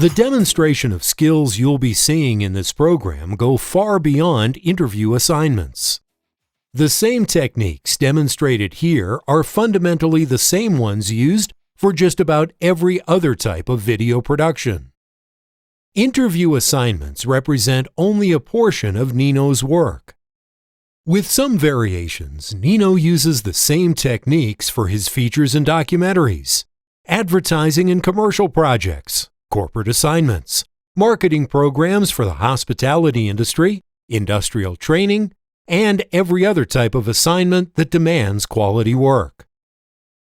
The demonstration of skills you'll be seeing in this program go far beyond interview assignments. The same techniques demonstrated here are fundamentally the same ones used for just about every other type of video production. Interview assignments represent only a portion of Nino's work. With some variations, Nino uses the same techniques for his features and documentaries, advertising and commercial projects, corporate assignments, marketing programs for the hospitality industry, industrial training, and every other type of assignment that demands quality work.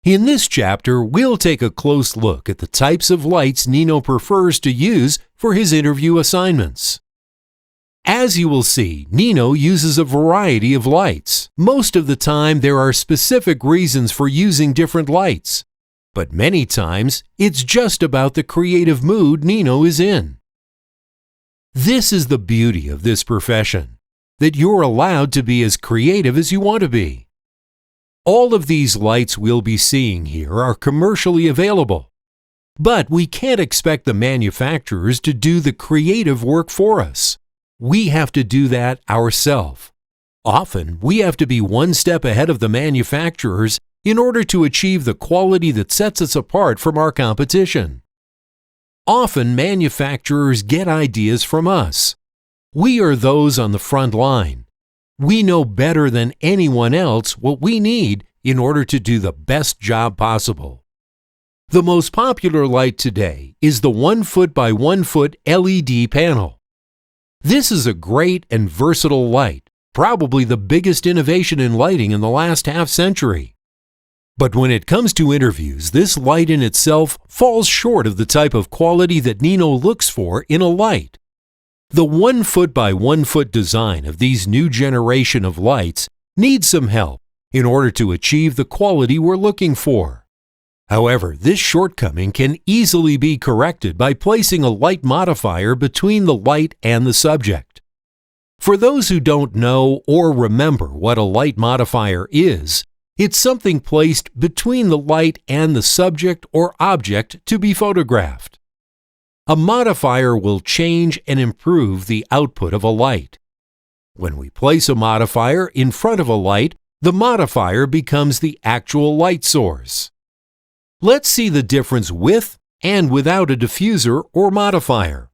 In this chapter, we'll take a close look at the types of lights Nino prefers to use for his interview assignments. As you will see, Nino uses a variety of lights. Most of the time, there are specific reasons for using different lights, but many times, it's just about the creative mood Nino is in. This is the beauty of this profession, that you're allowed to be as creative as you want to be. All of these lights we'll be seeing here are commercially available, but we can't expect the manufacturers to do the creative work for us. We have to do that ourselves. Often, we have to be one step ahead of the manufacturers in order to achieve the quality that sets us apart from our competition. Often, manufacturers get ideas from us. We are those on the front line. We know better than anyone else what we need in order to do the best job possible. The most popular light today is the 1 foot by 1 foot LED panel. This is a great and versatile light, probably the biggest innovation in lighting in the last half-century. But when it comes to interviews, this light in itself falls short of the type of quality that Nino looks for in a light. The 1 foot by 1 foot design of these new generation of lights needs some help in order to achieve the quality we're looking for. However, this shortcoming can easily be corrected by placing a light modifier between the light and the subject. For those who don't know or remember what a light modifier is, it's something placed between the light and the subject or object to be photographed. A modifier will change and improve the output of a light. When we place a modifier in front of a light, the modifier becomes the actual light source. Let's see the difference with and without a diffuser or modifier.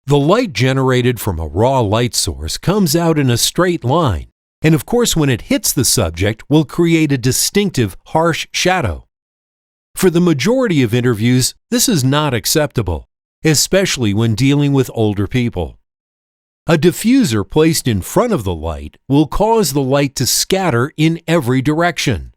The light generated from a raw light source comes out in a straight line, and of course when it hits the subject will create a distinctive, harsh shadow. For the majority of interviews, this is not acceptable, especially when dealing with older people. A diffuser placed in front of the light will cause the light to scatter in every direction.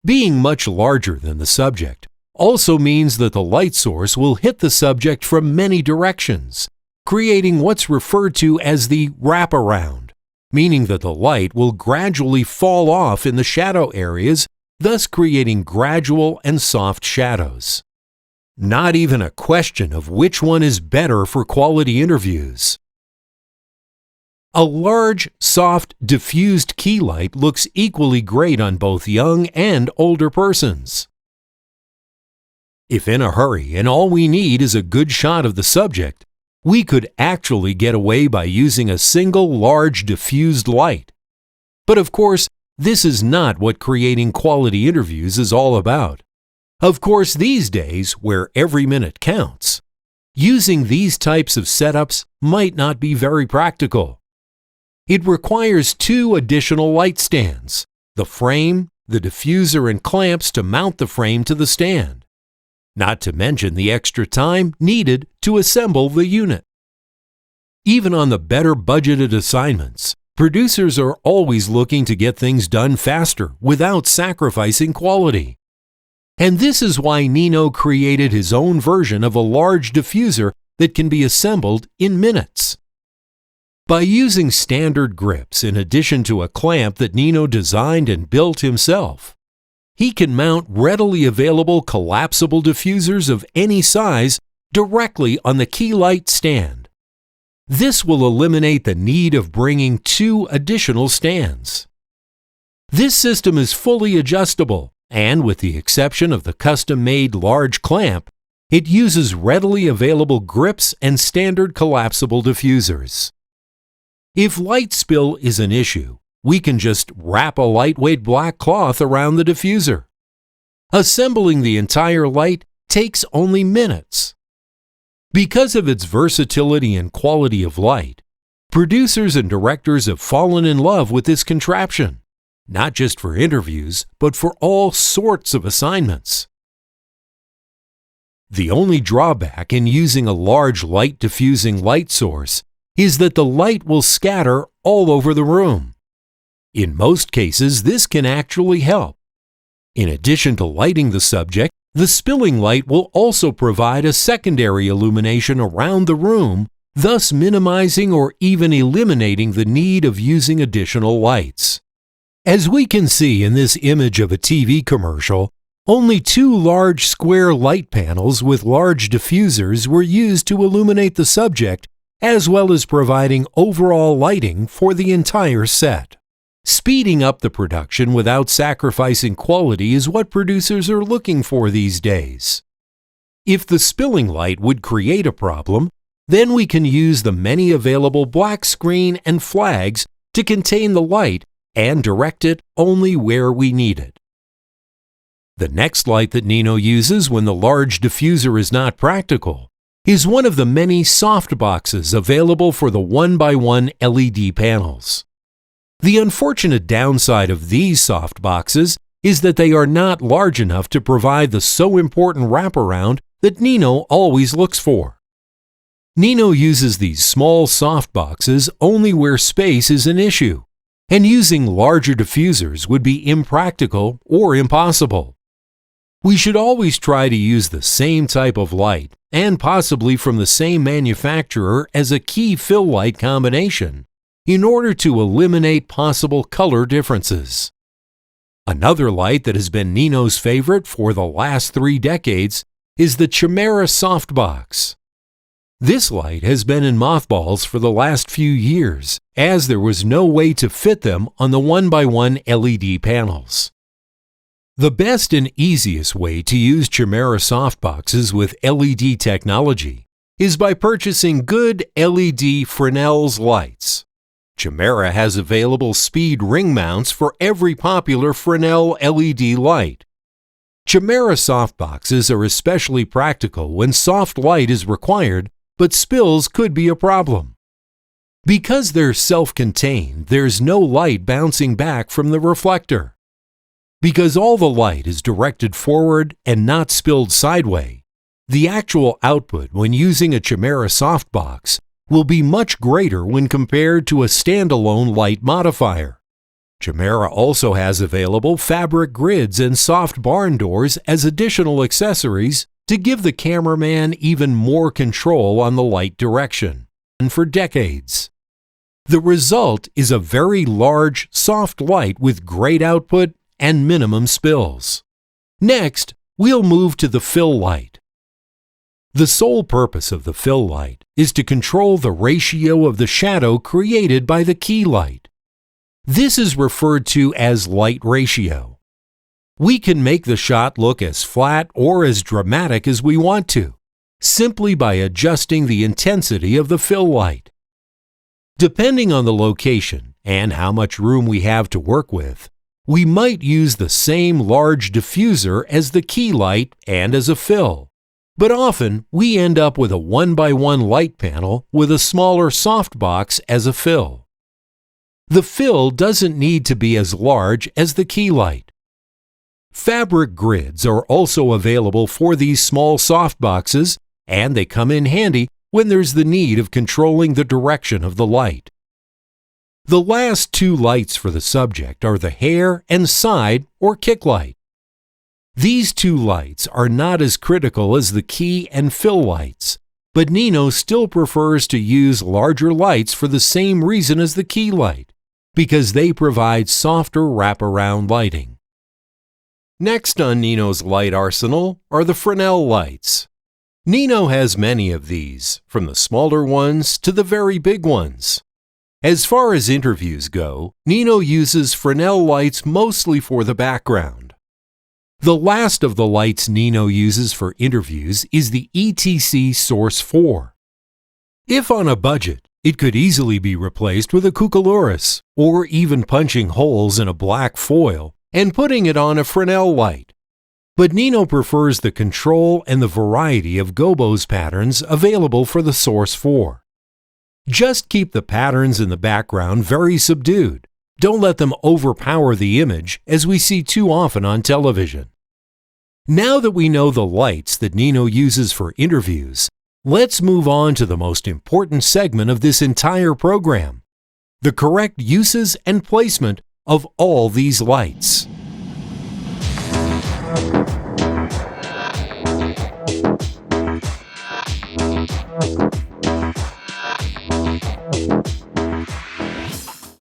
Being much larger than the subject also means that the light source will hit the subject from many directions, creating what's referred to as the wraparound, meaning that the light will gradually fall off in the shadow areas, thus creating gradual and soft shadows. Not even a question of which one is better for quality interviews. A large, soft, diffused key light looks equally great on both young and older persons. If in a hurry and all we need is a good shot of the subject, we could actually get away by using a single large diffused light. But of course, this is not what creating quality interviews is all about. Of course, these days, where every minute counts, using these types of setups might not be very practical. It requires 2 additional light stands, the frame, the diffuser, and clamps to mount the frame to the stand, not to mention the extra time needed to assemble the unit. Even on the better budgeted assignments, producers are always looking to get things done faster without sacrificing quality. And this is why Nino created his own version of a large diffuser that can be assembled in minutes. By using standard grips in addition to a clamp that Nino designed and built himself, he can mount readily available collapsible diffusers of any size directly on the key light stand. This will eliminate the need of bringing 2 additional stands. This system is fully adjustable, and with the exception of the custom-made large clamp, It uses readily available grips and standard collapsible diffusers. If light spill is an issue, we can just wrap a lightweight black cloth around the diffuser. Assembling the entire light takes only minutes. Because of its versatility and quality of light, producers and directors have fallen in love with this contraption, not just for interviews, but for all sorts of assignments. The only drawback in using a large light-diffusing light source is that the light will scatter all over the room. In most cases, this can actually help. In addition to lighting the subject, the spilling light will also provide a secondary illumination around the room, thus minimizing or even eliminating the need of using additional lights. As we can see in this image of a TV commercial, only 2 large square light panels with large diffusers were used to illuminate the subject, as well as providing overall lighting for the entire set. Speeding up the production without sacrificing quality is what producers are looking for these days. If the spilling light would create a problem, then we can use the many available black screen and flags to contain the light and direct it only where we need it. The next light that Nino uses when the large diffuser is not practical is one of the many soft boxes available for the 1x1 LED panels. The unfortunate downside of these soft boxes is that they are not large enough to provide the so important wraparound that Nino always looks for. Nino uses these small soft boxes only where space is an issue, and using larger diffusers would be impractical or impossible. We should always try to use the same type of light, and possibly from the same manufacturer as a key fill light combination, in order to eliminate possible color differences. Another light that has been Nino's favorite for the last 3 decades is the Chimera softbox. This light has been in mothballs for the last few years, as there was no way to fit them on the 1x1 LED panels. The best and easiest way to use Chimera softboxes with LED technology is by purchasing good LED Fresnel's lights. Chimera has available speed ring mounts for every popular Fresnel LED light. Chimera softboxes are especially practical when soft light is required, but spills could be a problem. Because they're self-contained, there's no light bouncing back from the reflector. Because all the light is directed forward and not spilled sideways, the actual output when using a Chimera softbox will be much greater when compared to a standalone light modifier. Chimera also has available fabric grids and soft barn doors as additional accessories to give the cameraman even more control on the light direction, and for decades. The result is a very large, soft light with great output and minimum spills. Next, we'll move to the fill light. The sole purpose of the fill light is to control the ratio of the shadow created by the key light. This is referred to as light ratio. We can make the shot look as flat or as dramatic as we want to, simply by adjusting the intensity of the fill light. Depending on the location and how much room we have to work with, we might use the same large diffuser as the key light and as a fill. But often, we end up with a 1x1 light panel with a smaller softbox as a fill. The fill doesn't need to be as large as the key light. Fabric grids are also available for these small softboxes, and they come in handy when there's the need of controlling the direction of the light. The last 2 lights for the subject are the hair and side or kick light. These 2 lights are not as critical as the key and fill lights, but Nino still prefers to use larger lights for the same reason as the key light, because they provide softer wraparound lighting. Next on Nino's light arsenal are the Fresnel lights. Nino has many of these, from the smaller ones to the very big ones. As far as interviews go, Nino uses Fresnel lights mostly for the background. The last of the lights Nino uses for interviews is the ETC Source 4. If on a budget, it could easily be replaced with a cuculuris, or even punching holes in a black foil and putting it on a Fresnel light. But Nino prefers the control and the variety of gobos patterns available for the Source 4. Just keep the patterns in the background very subdued. Don't let them overpower the image, as we see too often on television. Now that we know the lights that Nino uses for interviews, let's move on to the most important segment of this entire program: the correct uses and placement of all these lights.